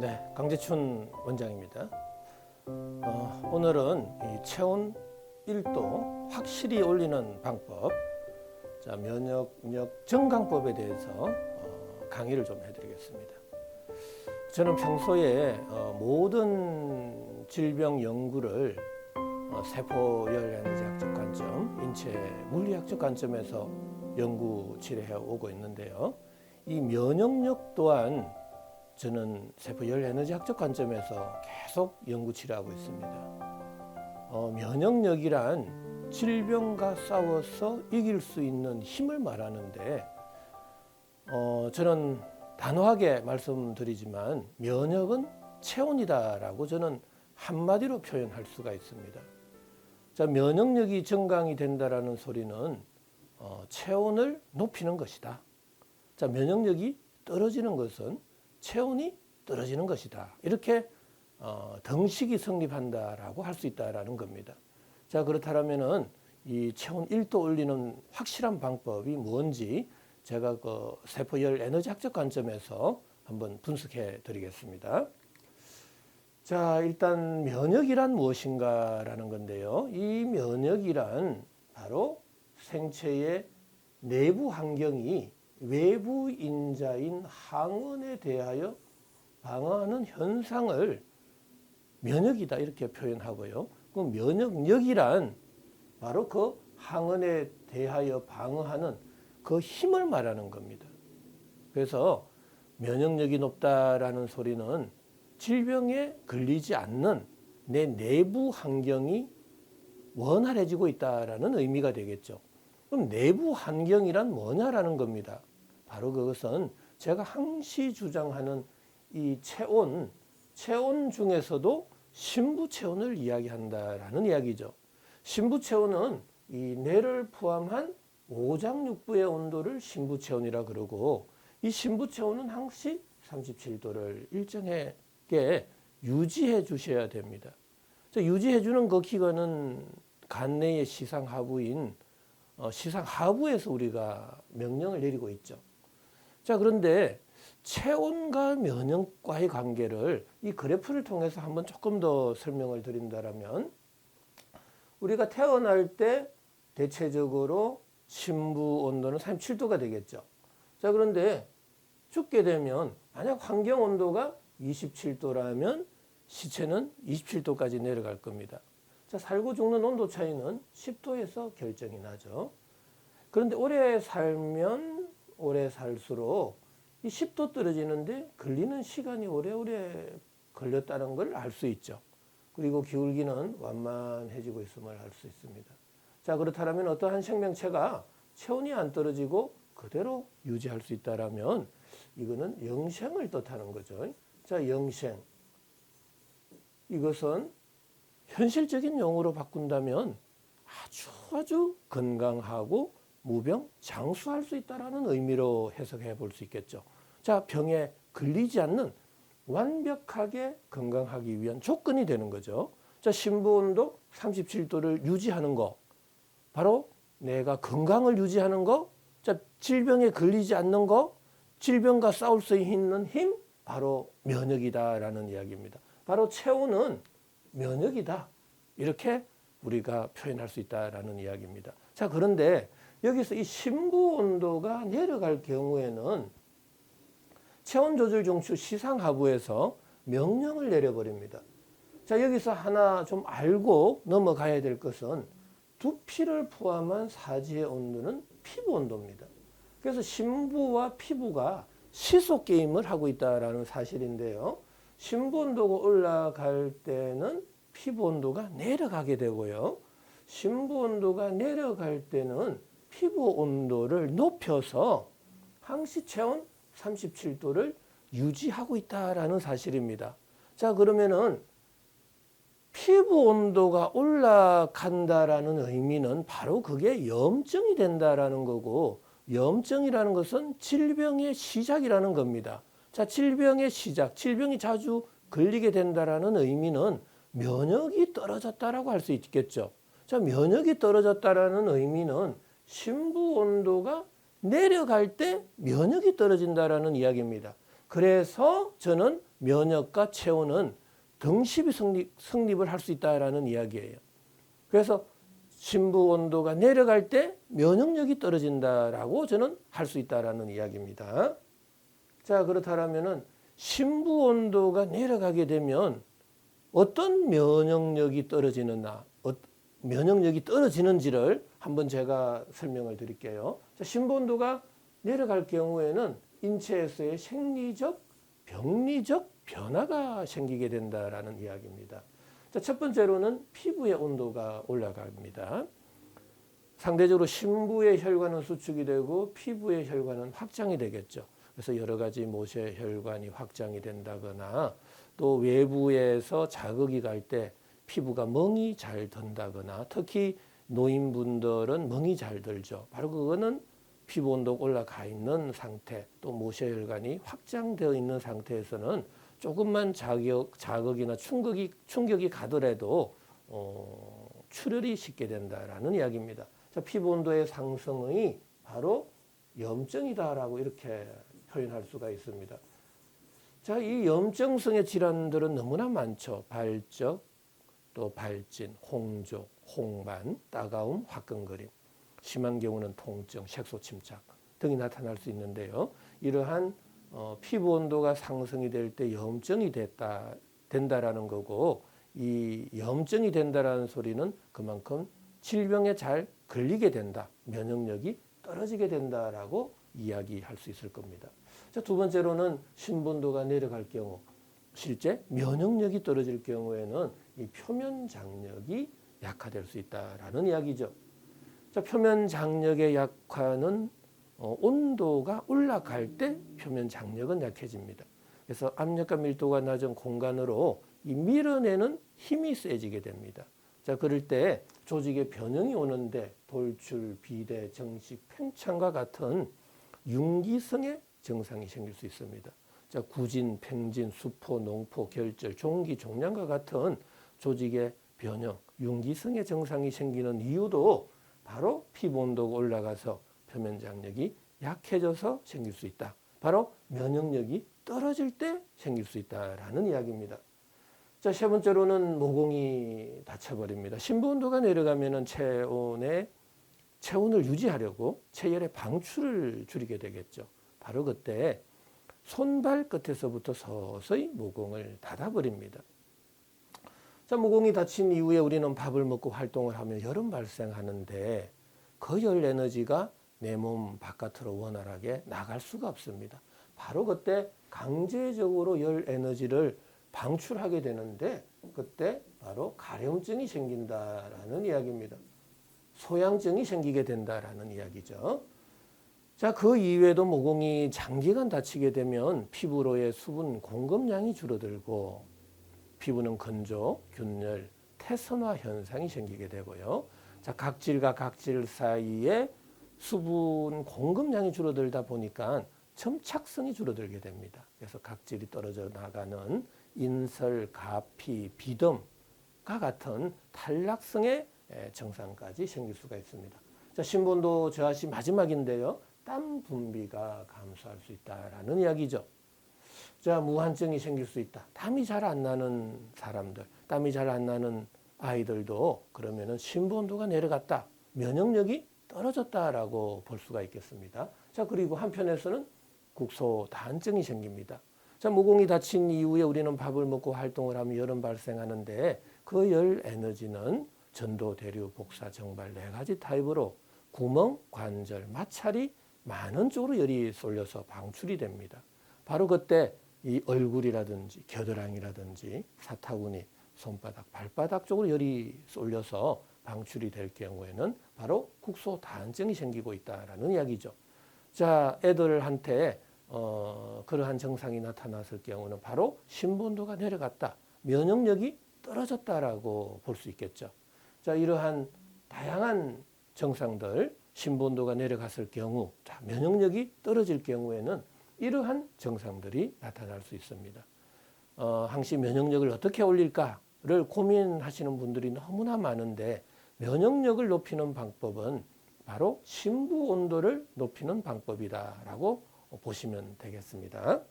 네, 강재춘 원장입니다. 오늘은 이 체온 1도 확실히 올리는 방법, 면역력 증강법에 대해서 강의를 좀 해드리겠습니다. 저는 평소에 모든 질병 연구를 세포열 에너지학적 관점, 인체 물리학적 관점에서 연구 치료해 오고 있는데요. 이 면역력 또한 저는 세포열 에너지학적 관점에서 계속 연구 치료하고 있습니다. 면역력이란 질병과 싸워서 이길 수 있는 힘을 말하는데, 저는 단호하게 말씀드리지만 면역은 체온이다라고 저는 한마디로 표현할 수가 있습니다. 면역력이 증강이 된다라는 소리는 체온을 높이는 것이다. 면역력이 떨어지는 것은 체온이 떨어지는 것이다. 이렇게 등식이 성립한다라고 할 수 있다라는 겁니다. 그렇다면은 이 체온 1도 올리는 확실한 방법이 뭔지 제가 그 세포열 에너지학적 관점에서 한번 분석해 드리겠습니다. 일단 면역이란 무엇인가라는 건데요. 이 면역이란 바로 생체의 내부 환경이 외부 인자인 항원에 대하여 방어하는 현상을 면역이다 이렇게 표현하고요. 그 면역력이란 바로 그 항원에 대하여 방어하는 그 힘을 말하는 겁니다. 그래서 면역력이 높다라는 소리는 질병에 걸리지 않는 내 내부 환경이 원활해지고 있다라는 의미가 되겠죠. 그럼 내부 환경이란 뭐냐라는 겁니다. 바로 그것은 제가 항시 주장하는 이 체온 중에서도 신부 체온을 이야기한다라는 이야기죠. 신부 체온은 이 뇌를 포함한 오장육부의 온도를 신부 체온이라 그러고, 이 신부 체온은 항시 37도를 일정하게 유지해 주셔야 됩니다. 유지해 주는 그 기관은 간내의 시상하부인 시상하부에서 우리가 명령을 내리고 있죠. 그런데 체온과 면역과의 관계를 이 그래프를 통해서 한번 조금 더 설명을 드린다면, 우리가 태어날 때 대체적으로 신부 온도는 37도가 되겠죠. 그런데 죽게 되면 만약 환경 온도가 27도라면 시체는 27도까지 내려갈 겁니다. 살고 죽는 온도 차이는 10도에서 결정이 나죠. 그런데 오래 살면 오래 살수록 이 10도 떨어지는데 걸리는 시간이 오래오래 걸렸다는 걸 알 수 있죠. 그리고 기울기는 완만해지고 있음을 알 수 있습니다. 그렇다면 어떠한 생명체가 체온이 안 떨어지고 그대로 유지할 수 있다면 이거는 영생을 뜻하는 거죠. 영생. 이것은 현실적인 용어로 바꾼다면 아주 건강하고 무병장수할 수 있다는 의미로 해석해 볼 수 있겠죠. 병에 걸리지 않는 완벽하게 건강하기 위한 조건이 되는 거죠. 신부 온도 37도를 유지하는 거, 바로 내가 건강을 유지하는 거, 질병에 걸리지 않는 거, 질병과 싸울 수 있는 힘, 바로 면역이다라는 이야기입니다. 바로 체온은 면역이다. 이렇게 우리가 표현할 수 있다라는 이야기입니다. 그런데 여기서 이 신부 온도가 내려갈 경우에는 체온 조절 중추 시상하부에서 명령을 내려버립니다. 여기서 하나 좀 알고 넘어가야 될 것은 두피를 포함한 사지의 온도는 피부 온도입니다. 그래서 신부와 피부가 시소 게임을 하고 있다라는 사실인데요. 신부 온도가 올라갈 때는 피부 온도가 내려가게 되고요. 신부 온도가 내려갈 때는 피부 온도를 높여서 항시 체온 37도를 유지하고 있다라는 사실입니다. 그러면은 피부 온도가 올라간다라는 의미는 바로 그게 염증이 된다라는 거고, 염증이라는 것은 질병의 시작이라는 겁니다. 질병의 시작, 질병이 자주 걸리게 된다라는 의미는 면역이 떨어졌다라고 할 수 있겠죠. 면역이 떨어졌다라는 의미는 신부 온도가 내려갈 때 면역이 떨어진다라는 이야기입니다. 그래서 저는 면역과 체온은 등식이 성립을 할 수 있다라는 이야기예요. 그래서 심부 온도가 내려갈 때 면역력이 떨어진다라고 저는 할 수 있다라는 이야기입니다. 자, 그렇다면은 심부 온도가 내려가게 되면 어떤 면역력이 떨어지는지를 한번 제가 설명을 드릴게요. 자, 심부 온도가 내려갈 경우에는 인체에서의 생리적, 병리적 변화가 생기게 된다라는 이야기입니다. 자, 첫 번째로는 피부의 온도가 올라갑니다. 상대적으로 심부의 혈관은 수축이 되고 피부의 혈관은 확장이 되겠죠. 그래서 여러 가지 모세 혈관이 확장이 된다거나 또 외부에서 자극이 갈 때 피부가 멍이 잘 든다거나 특히 노인분들은 멍이 잘 들죠. 바로 그거는 피부 온도가 올라가 있는 상태 또 모세 혈관이 확장되어 있는 상태에서는 조금만 자극이나 충격이 가더라도 출혈이 쉽게 된다라는 이야기입니다. 자, 피부 온도의 상승이 바로 염증이다라고 이렇게 표현할 수가 있습니다. 자, 이 염증성의 질환들은 너무나 많죠. 발적, 또 발진, 홍조, 홍반, 따가움, 화끈거림, 심한 경우는 통증, 색소 침착 등이 나타날 수 있는데요. 이러한 피부 온도가 상승이 될 때 염증이 된다라는 거고 이 염증이 된다라는 소리는 그만큼 질병에 잘 걸리게 된다. 면역력이 떨어지게 된다라고 이야기할 수 있을 겁니다. 자, 두 번째로는 심부온도가 내려갈 경우 실제 면역력이 떨어질 경우에는 이 표면 장력이 약화될 수 있다라는 이야기죠. 자, 표면 장력의 약화는 온도가 올라갈 때 표면 장력은 약해집니다. 그래서 압력과 밀도가 낮은 공간으로 이 밀어내는 힘이 세지게 됩니다. 자, 그럴 때 조직에 변형이 오는데 돌출, 비대, 정식, 팽창과 같은 융기성의 증상이 생길 수 있습니다. 자, 구진, 팽진, 수포, 농포, 결절, 종기, 종양과 같은 조직의 변형, 융기성의 증상이 생기는 이유도 바로 피부 온도가 올라가서 표면 장력이 약해져서 생길 수 있다. 바로 면역력이 떨어질 때 생길 수 있다라는 이야기입니다. 자, 세 번째로는 모공이 닫혀버립니다. 심부 온도가 내려가면은 체온을 유지하려고 체열의 방출을 줄이게 되겠죠. 바로 그때 손발 끝에서부터 서서히 모공을 닫아버립니다. 자, 모공이 닫힌 이후에 우리는 밥을 먹고 활동을 하면 열은 발생하는데 그 열 에너지가 내 몸 바깥으로 원활하게 나갈 수가 없습니다. 바로 그때 강제적으로 열 에너지를 방출하게 되는데 그때 바로 가려움증이 생긴다라는 이야기입니다. 소양증이 생기게 된다라는 이야기죠. 자, 그 이외에도 모공이 장기간 닫히게 되면 피부로의 수분 공급량이 줄어들고 피부는 건조, 균열, 태선화 현상이 생기게 되고요. 자, 각질과 각질 사이에 수분 공급량이 줄어들다 보니까 점착성이 줄어들게 됩니다. 그래서 각질이 떨어져 나가는 인설, 가피, 비듬과 같은 탈락성의 증상까지 생길 수가 있습니다. 자, 심부온도 저하시 마지막인데요. 땀 분비가 감소할 수 있다라는 이야기죠. 자, 무한증이 생길 수 있다. 땀이 잘 안 나는 사람들, 땀이 잘 안 나는 아이들도 그러면은 심부온도가 내려갔다. 면역력이 떨어졌다라고 볼 수가 있겠습니다. 자, 그리고 한편에서는 국소다한증이 생깁니다. 자, 모공이 닫힌 이후에 우리는 밥을 먹고 활동을 하면 열은 발생하는데 그 열 에너지는 전도, 대류, 복사, 정발 네 가지 타입으로 구멍, 관절, 마찰이 많은 쪽으로 열이 쏠려서 방출이 됩니다. 바로 그때 이 얼굴이라든지 겨드랑이라든지 사타구니, 손바닥, 발바닥 쪽으로 열이 쏠려서 방출이 될 경우에는 바로 국소다한증이 생기고 있다라는 이야기죠. 자, 애들한테 그러한 증상이 나타났을 경우는 바로 심부온도가 내려갔다, 면역력이 떨어졌다라고 볼 수 있겠죠. 자, 이러한 다양한 증상들, 심부온도가 내려갔을 경우, 자, 면역력이 떨어질 경우에는 이러한 증상들이 나타날 수 있습니다. 항시 면역력을 어떻게 올릴까를 고민하시는 분들이 너무나 많은데 면역력을 높이는 방법은 바로 심부 온도를 높이는 방법이다라고 보시면 되겠습니다.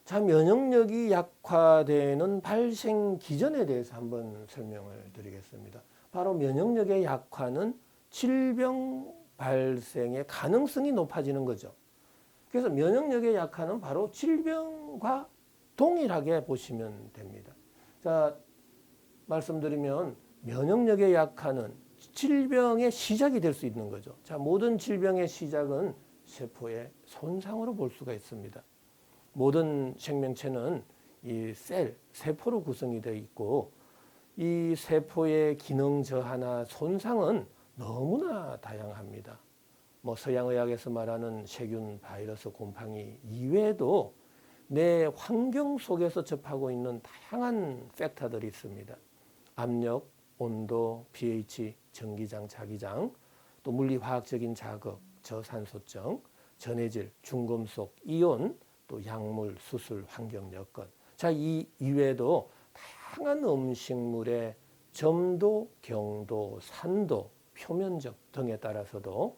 자, 면역력이 약화되는 발생 기전에 대해서 한번 설명을 드리겠습니다. 바로 면역력의 약화는 질병 발생의 가능성이 높아지는 거죠. 그래서 면역력의 약화는 바로 질병과 동일하게 보시면 됩니다. 자, 말씀드리면 면역력의 약화는 질병의 시작이 될 수 있는 거죠. 자, 모든 질병의 시작은 세포의 손상으로 볼 수가 있습니다. 모든 생명체는 이 세포로 구성이 되어 있고 이 세포의 기능 저하나 손상은 너무나 다양합니다. 뭐 서양의학에서 말하는 세균, 바이러스, 곰팡이 이외에도 내 환경 속에서 접하고 있는 다양한 팩터들이 있습니다. 압력, 온도, pH, 전기장, 자기장, 또 물리화학적인 자극, 저산소증, 전해질, 중금속, 이온, 또 약물, 수술, 환경 여건. 자, 이 이외에도 다양한 음식물의 점도, 경도, 산도, 표면적 등에 따라서도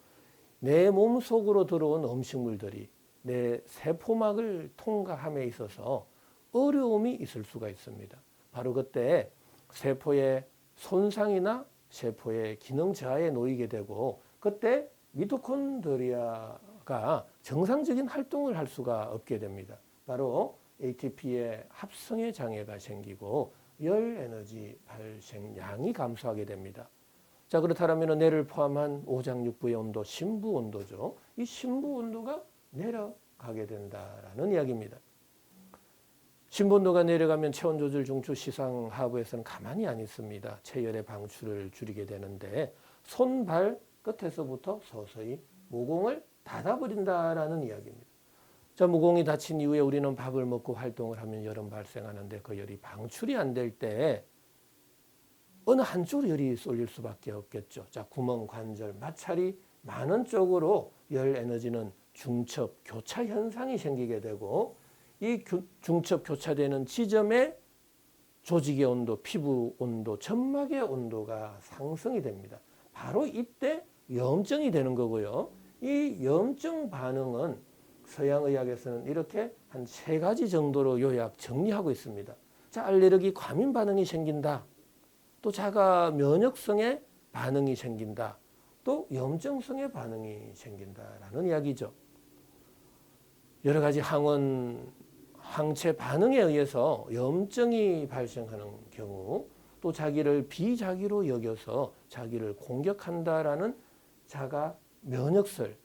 내 몸 속으로 들어온 음식물들이 내 세포막을 통과함에 있어서 어려움이 있을 수가 있습니다. 바로 그때 세포의 손상이나 세포의 기능 저하에 놓이게 되고 그때 미토콘드리아가 정상적인 활동을 할 수가 없게 됩니다. 바로 ATP의 합성의 장애가 생기고 열 에너지 발생량이 감소하게 됩니다. 자, 그렇다면 뇌를 포함한 오장육부의 온도, 심부 온도죠. 이 심부 온도가 내려가게 된다라는 이야기입니다. 심부 온도가 내려가면 체온 조절 중추 시상 하부에서는 가만히 안 있습니다. 체열의 방출을 줄이게 되는데 손, 발 끝에서부터 서서히 모공을 닫아버린다라는 이야기입니다. 자, 모공이 닫힌 이후에 우리는 밥을 먹고 활동을 하면 열은 발생하는데 그 열이 방출이 안 될 때 어느 한쪽으로 열이 쏠릴 수밖에 없겠죠. 자, 구멍, 관절, 마찰이 많은 쪽으로 열 에너지는 중첩, 교차 현상이 생기게 되고 이 중첩, 교차되는 지점에 조직의 온도, 피부 온도, 점막의 온도가 상승이 됩니다. 바로 이때 염증이 되는 거고요. 이 염증 반응은 서양의학에서는 이렇게 한 3가지 정도로 요약 정리하고 있습니다. 자, 알레르기 과민 반응이 생긴다. 또 자가 면역성의 반응이 생긴다. 또 염증성의 반응이 생긴다라는 이야기죠. 여러 가지 항체 반응에 의해서 염증이 발생하는 경우 또 자기를 비자기로 여겨서 자기를 공격한다라는 자가 면역설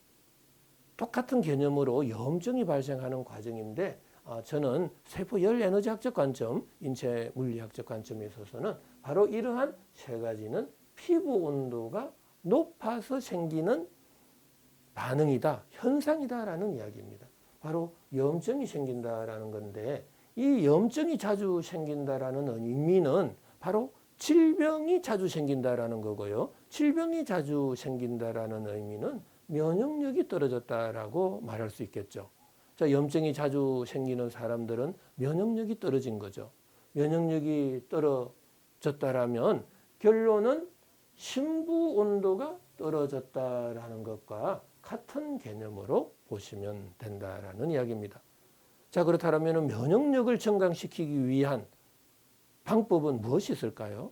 똑같은 개념으로 염증이 발생하는 과정인데 저는 세포 열 에너지학적 관점, 인체 물리학적 관점에 있어서는 바로 이러한 3가지는 피부 온도가 높아서 생기는 반응이다, 현상이다라는 이야기입니다. 바로 염증이 생긴다라는 건데 이 염증이 자주 생긴다라는 의미는 바로 질병이 자주 생긴다라는 거고요. 질병이 자주 생긴다라는 의미는 면역력이 떨어졌다라고 말할 수 있겠죠. 자, 염증이 자주 생기는 사람들은 면역력이 떨어진 거죠. 면역력이 떨어졌다라면 결론은 심부 온도가 떨어졌다라는 것과 같은 개념으로 보시면 된다라는 이야기입니다. 자, 그렇다면 면역력을 증강시키기 위한 방법은 무엇이 있을까요?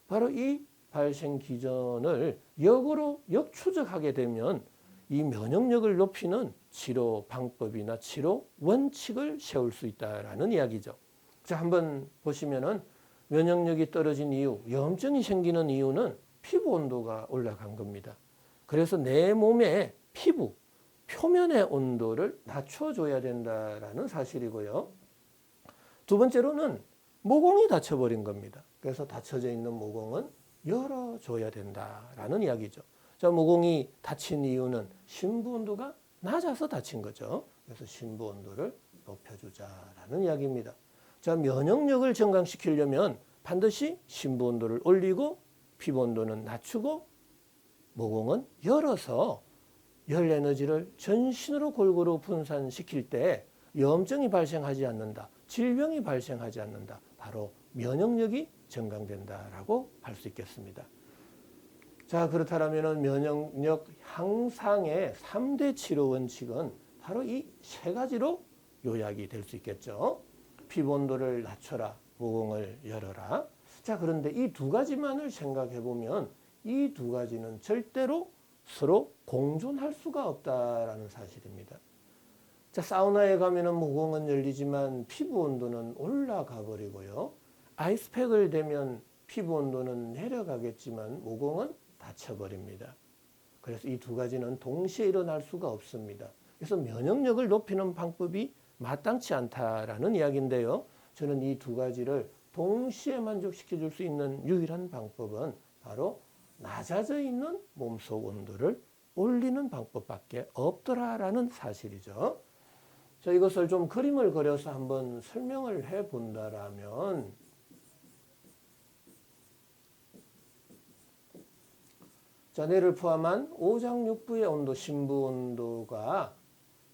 바로 이 발생 기전을 역으로 역추적하게 되면 이 면역력을 높이는 치료 방법이나 치료 원칙을 세울 수 있다라는 이야기죠. 자, 한번 보시면은 면역력이 떨어진 이유, 염증이 생기는 이유는 피부 온도가 올라간 겁니다. 그래서 내 몸의 피부 표면의 온도를 낮춰줘야 된다라는 사실이고요. 두 번째로는 모공이 닫혀버린 겁니다. 그래서 닫혀져 있는 모공은 열어줘야 된다라는 이야기죠. 자, 모공이 닫힌 이유는 심부 온도가 낮아서 닫힌 거죠. 그래서 심부 온도를 높여주자라는 이야기입니다. 자, 면역력을 증강시키려면 반드시 심부 온도를 올리고 피부 온도는 낮추고 모공은 열어서 열 에너지를 전신으로 골고루 분산시킬 때 염증이 발생하지 않는다. 질병이 발생하지 않는다. 바로 면역력이 증강된다라고 할 수 있겠습니다. 자, 그렇다면 면역력 향상의 3대 치료 원칙은 바로 이 3가지로 요약이 될 수 있겠죠. 피부 온도를 낮춰라, 모공을 열어라. 자, 그런데 이 두 가지만을 생각해 보면 이 두 가지는 절대로 서로 공존할 수가 없다라는 사실입니다. 자, 사우나에 가면은 모공은 열리지만 피부 온도는 올라가 버리고요. 아이스팩을 대면 피부 온도는 내려가겠지만 모공은 닫혀 버립니다. 그래서 이 두 가지는 동시에 일어날 수가 없습니다. 그래서 면역력을 높이는 방법이 마땅치 않다라는 이야기인데요. 저는 이 두 가지를 동시에 만족시켜 줄 수 있는 유일한 방법은 바로 낮아져 있는 몸속 온도를 올리는 방법밖에 없더라라는 사실이죠. 자, 이것을 좀 그림을 그려서 한번 설명을 해 본다라면, 자, 뇌를 포함한 오장육부의 온도, 심부 온도가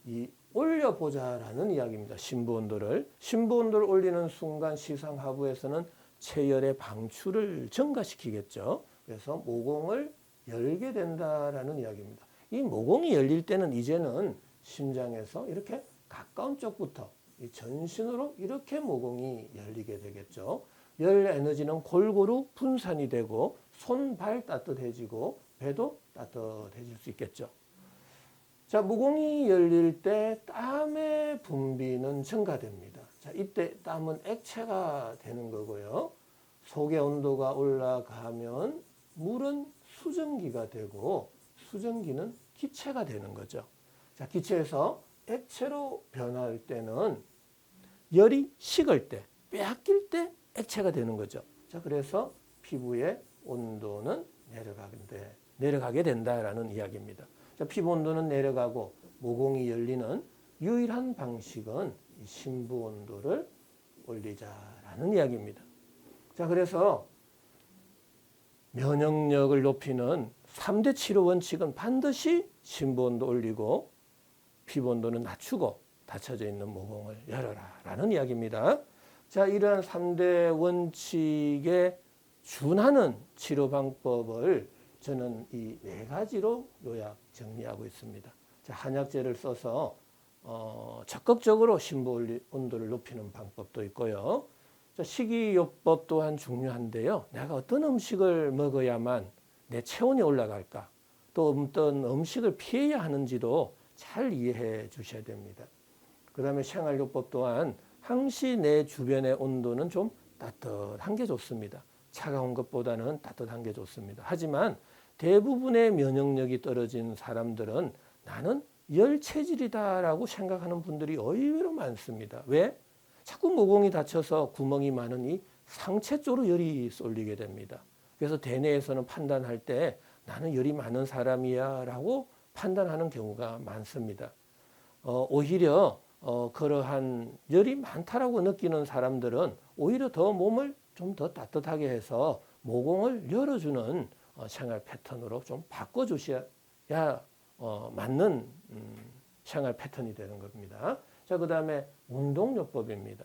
이 올려보자라는 이야기입니다. 심부 온도를 올리는 순간 시상 하부에서는 체열의 방출을 증가시키겠죠. 그래서 모공을 열게 된다라는 이야기입니다. 이 모공이 열릴 때는 이제는 심장에서 이렇게 가까운 쪽부터 이 전신으로 이렇게 모공이 열리게 되겠죠. 열 에너지는 골고루 분산이 되고 손, 발 따뜻해지고 배도 따뜻해질 수 있겠죠. 자, 모공이 열릴 때 땀의 분비는 증가됩니다. 자, 이때 땀은 액체가 되는 거고요. 속의 온도가 올라가면 물은 수증기가 되고 수증기는 기체가 되는 거죠. 자, 기체에서 액체로 변할 때는 열이 식을 때, 빼앗길 때 액체가 되는 거죠. 자, 그래서 피부의 온도는 내려가게 된다라는 이야기입니다. 자, 피부 온도는 내려가고 모공이 열리는 유일한 방식은 이 심부 온도를 올리자라는 이야기입니다. 자, 그래서 면역력을 높이는 3대 치료 원칙은 반드시 심부 온도 올리고 피부 온도는 낮추고 닫혀져 있는 모공을 열어라 라는 이야기입니다. 자, 이러한 3대 원칙에 준하는 치료 방법을 저는 이 4가지로 요약 정리하고 있습니다. 자, 한약재를 써서 적극적으로 심부 온도를 높이는 방법도 있고요. 자, 식이요법 또한 중요한데요. 내가 어떤 음식을 먹어야만 내 체온이 올라갈까? 또 어떤 음식을 피해야 하는지도 잘 이해해 주셔야 됩니다. 그 다음에 생활요법 또한 항시 내 주변의 온도는 좀 따뜻한 게 좋습니다. 차가운 것보다는 따뜻한 게 좋습니다. 하지만 대부분의 면역력이 떨어진 사람들은 나는 열 체질이다라고 생각하는 분들이 의외로 많습니다. 왜? 자꾸 모공이 닫혀서 구멍이 많은 이 상체 쪽으로 열이 쏠리게 됩니다. 그래서 대뇌에서는 판단할 때 나는 열이 많은 사람이야 라고 판단하는 경우가 많습니다. 오히려 그러한 열이 많다라고 느끼는 사람들은 오히려 더 몸을 좀 더 따뜻하게 해서 모공을 열어주는 생활 패턴으로 좀 바꿔주셔야 맞는 생활 패턴이 되는 겁니다. 자, 그 다음에 운동요법입니다.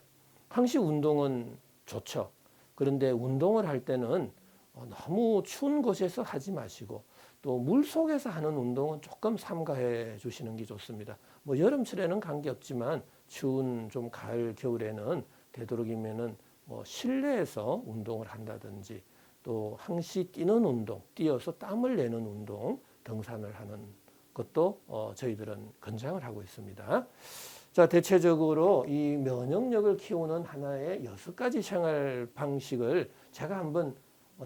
항시 운동은 좋죠. 그런데 운동을 할 때는 너무 추운 곳에서 하지 마시고 또 물속에서 하는 운동은 조금 삼가해 주시는 게 좋습니다. 뭐 여름철에는 관계없지만 추운 좀 가을, 겨울에는 되도록이면은 뭐 실내에서 운동을 한다든지 또 항시 뛰는 운동, 뛰어서 땀을 내는 운동, 등산을 하는 것도 저희들은 권장을 하고 있습니다. 자, 대체적으로 이 면역력을 키우는 하나의 6가지 생활 방식을 제가 한번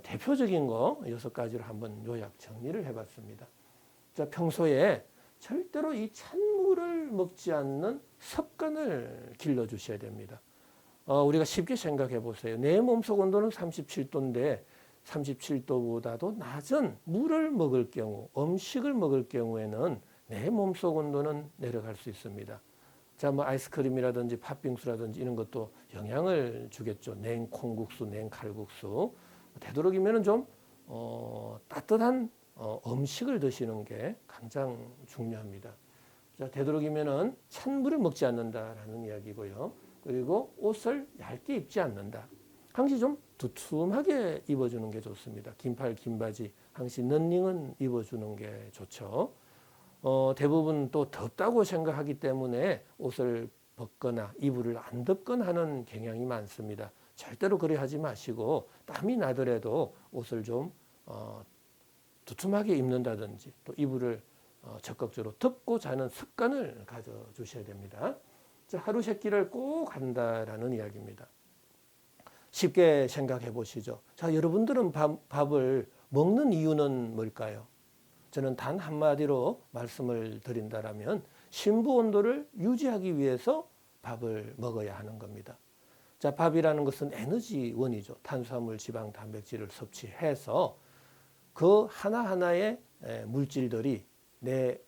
대표적인 거 6가지로 한번 요약 정리를 해봤습니다. 자, 평소에 절대로 이 찬물을 먹지 않는 습관을 길러주셔야 됩니다. 우리가 쉽게 생각해 보세요. 내 몸속 온도는 37도인데 37도보다도 낮은 물을 먹을 경우, 음식을 먹을 경우에는 내 몸속 온도는 내려갈 수 있습니다. 자, 뭐 아이스크림이라든지 팥빙수라든지 이런 것도 영향을 주겠죠. 냉콩국수, 냉칼국수. 되도록이면 좀 따뜻한 음식을 드시는 게 가장 중요합니다. 자, 되도록이면 찬물을 먹지 않는다라는 이야기고요. 그리고 옷을 얇게 입지 않는다. 항시 좀 두툼하게 입어주는 게 좋습니다. 긴팔, 긴바지, 항시 런닝은 입어주는 게 좋죠. 대부분 또 덥다고 생각하기 때문에 옷을 벗거나 이불을 안 덮거나 하는 경향이 많습니다. 절대로 그래 하지 마시고 땀이 나더라도 옷을 좀 두툼하게 입는다든지 또 이불을 적극적으로 덮고 자는 습관을 가져주셔야 됩니다. 자, 하루 세 끼를 꼭 한다라는 이야기입니다. 쉽게 생각해 보시죠. 자, 여러분들은 밥을 먹는 이유는 뭘까요? 저는 단 한마디로 말씀을 드린다라면 심부 온도를 유지하기 위해서 밥을 먹어야 하는 겁니다. 자, 밥이라는 것은 에너지원이죠. 탄수화물, 지방, 단백질을 섭취해서 그 하나하나의 물질들이 내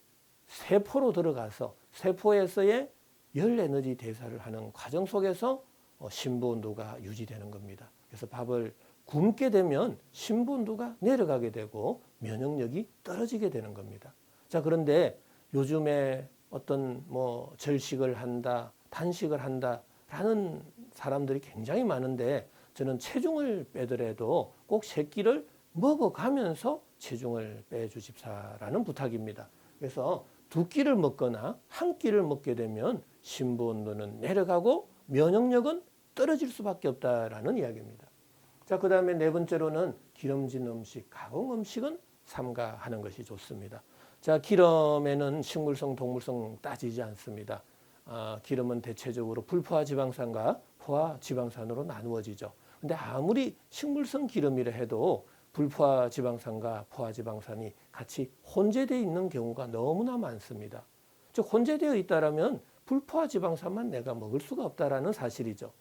세포로 들어가서 세포에서의 열 에너지 대사를 하는 과정 속에서 심부 온도가 유지되는 겁니다. 그래서 밥을 굶게 되면 심부 온도가 내려가게 되고 면역력이 떨어지게 되는 겁니다. 자, 그런데 요즘에 어떤 절식을 한다, 단식을 한다라는 사람들이 굉장히 많은데 저는 체중을 빼더라도 꼭 세 끼를 먹어가면서 체중을 빼주십사라는 부탁입니다. 그래서 두 끼를 먹거나 한 끼를 먹게 되면 심부 온도는 내려가고 면역력은 떨어질 수밖에 없다라는 이야기입니다. 자, 그 다음에 네 번째로는 기름진 음식, 가공 음식은 삼가하는 것이 좋습니다. 자, 기름에는 식물성, 동물성 따지지 않습니다. 기름은 대체적으로 불포화 지방산과 포화 지방산으로 나누어지죠. 근데 아무리 식물성 기름이라 해도 불포화 지방산과 포화 지방산이 같이 혼재되어 있는 경우가 너무나 많습니다. 즉 혼재되어 있다라면 불포화 지방산만 내가 먹을 수가 없다라는 사실이죠.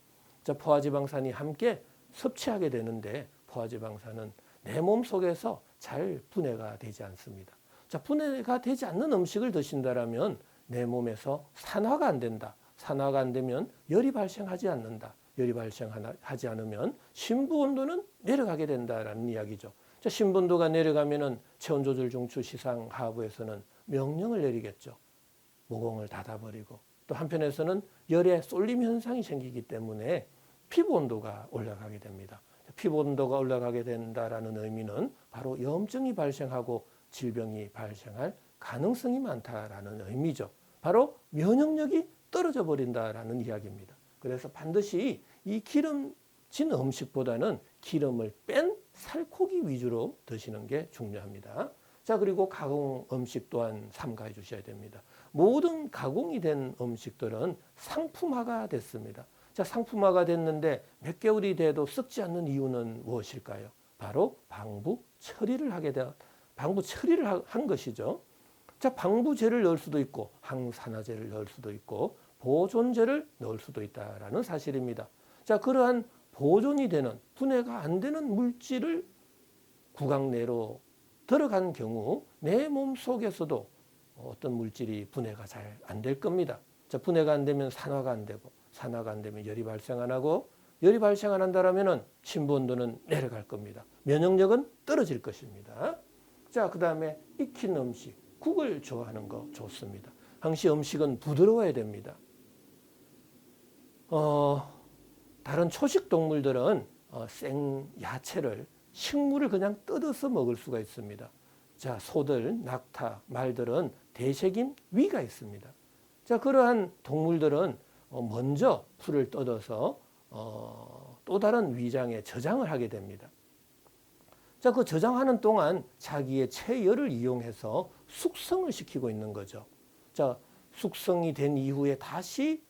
자, 포화 지방산이 함께 섭취하게 되는데 포화 지방산은 내 몸 속에서 잘 분해가 되지 않습니다. 자, 분해가 되지 않는 음식을 드신다라면 내 몸에서 산화가 안 된다. 산화가 안 되면 열이 발생하지 않는다. 열이 발생하지 않으면 심부 온도는 내려가게 된다라는 이야기죠. 자, 심부 온도가 내려가면은 체온 조절 중추 시상 하부에서는 명령을 내리겠죠. 모공을 닫아버리고 또 한편에서는 열의 쏠림 현상이 생기기 때문에 피부 온도가 올라가게 됩니다. 피부 온도가 올라가게 된다라는 의미는 바로 염증이 발생하고 질병이 발생할 가능성이 많다라는 의미죠. 바로 면역력이 떨어져 버린다라는 이야기입니다. 그래서 반드시 이 기름진 음식보다는 기름을 뺀 살코기 위주로 드시는 게 중요합니다. 자, 그리고 가공 음식 또한 삼가해 주셔야 됩니다. 모든 가공이 된 음식들은 상품화가 됐습니다. 자, 상품화가 됐는데 몇 개월이 돼도 썩지 않는 이유는 무엇일까요? 바로 방부 처리를 한 것이죠. 자, 방부제를 넣을 수도 있고 항산화제를 넣을 수도 있고 보존제를 넣을 수도 있다라는 사실입니다. 자, 그러한 보존이 되는 분해가 안 되는 물질을 구강 내로 들어간 경우 내 몸 속에서도 어떤 물질이 분해가 잘 안 될 겁니다. 자, 분해가 안 되면 산화가 안 되고 산화가 안 되면 열이 발생 안 하고 열이 발생 안 한다라면은 심부 온도는 내려갈 겁니다. 면역력은 떨어질 것입니다. 자, 그 다음에 익힌 음식, 국을 좋아하는 거 좋습니다. 항시 음식은 부드러워야 됩니다. 다른 초식 동물들은 생 야채를 식물을 그냥 뜯어서 먹을 수가 있습니다. 자, 소들, 낙타, 말들은 대sek인 위가 있습니다. 자, 그러한 동물들은 먼저 풀을 뜯어서 또 다른 위장에 저장을 하게 됩니다. 자, 그 저장하는 동안 자기의 체열을 이용해서 숙성을 시키고 있는 거죠. 자, 숙성이 된 이후에 다시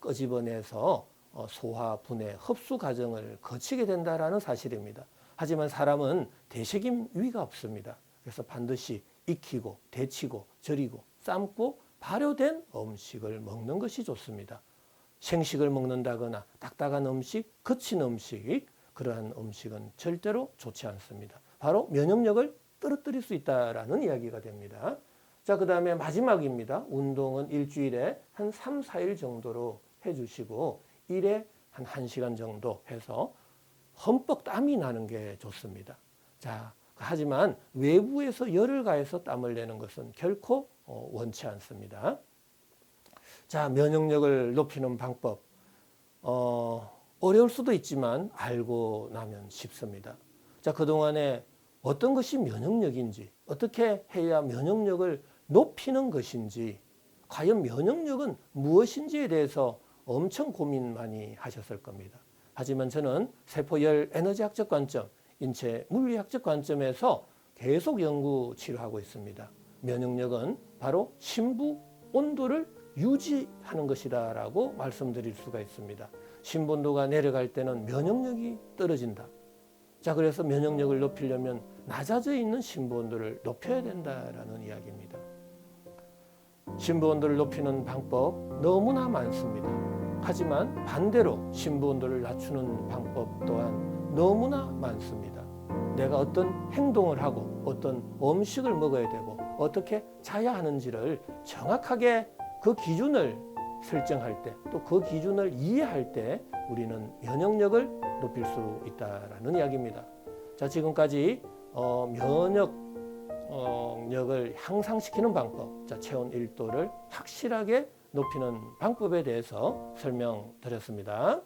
끄집어내서 소화, 분해, 흡수 과정을 거치게 된다라는 사실입니다. 하지만 사람은 대식임 위가 없습니다. 그래서 반드시 익히고 데치고 절이고 삶고 발효된 음식을 먹는 것이 좋습니다. 생식을 먹는다거나 딱딱한 음식, 거친 음식, 그러한 음식은 절대로 좋지 않습니다. 바로 면역력을 떨어뜨릴 수 있다라는 이야기가 됩니다. 자, 그 다음에 마지막입니다. 운동은 일주일에 한 3, 4일 정도로 해주시고 일에 한 1시간 정도 해서 흠뻑 땀이 나는 게 좋습니다. 자, 하지만 외부에서 열을 가해서 땀을 내는 것은 결코 원치 않습니다. 자, 면역력을 높이는 방법. 어려울 수도 있지만 알고 나면 쉽습니다. 자, 그동안에 어떤 것이 면역력인지, 어떻게 해야 면역력을 높이는 것인지, 과연 면역력은 무엇인지에 대해서 엄청 고민 많이 하셨을 겁니다. 하지만 저는 세포열 에너지학적 관점, 인체 물리학적 관점에서 계속 연구 치료하고 있습니다. 면역력은 바로 심부 온도를 유지하는 것이다라고 말씀드릴 수가 있습니다. 심부 온도가 내려갈 때는 면역력이 떨어진다. 자, 그래서 면역력을 높이려면 낮아져 있는 심부 온도를 높여야 된다라는 이야기입니다. 심부 온도를 높이는 방법 너무나 많습니다. 하지만 반대로 심부 온도를 낮추는 방법 또한 너무나 많습니다. 내가 어떤 행동을 하고 어떤 음식을 먹어야 되고 어떻게 자야 하는지를 정확하게 그 기준을 설정할 때, 또 그 기준을 이해할 때 우리는 면역력을 높일 수 있다라는 이야기입니다. 자, 지금까지 면역력을 향상시키는 방법, 자, 체온 1도를 확실하게 높이는 방법에 대해서 설명드렸습니다.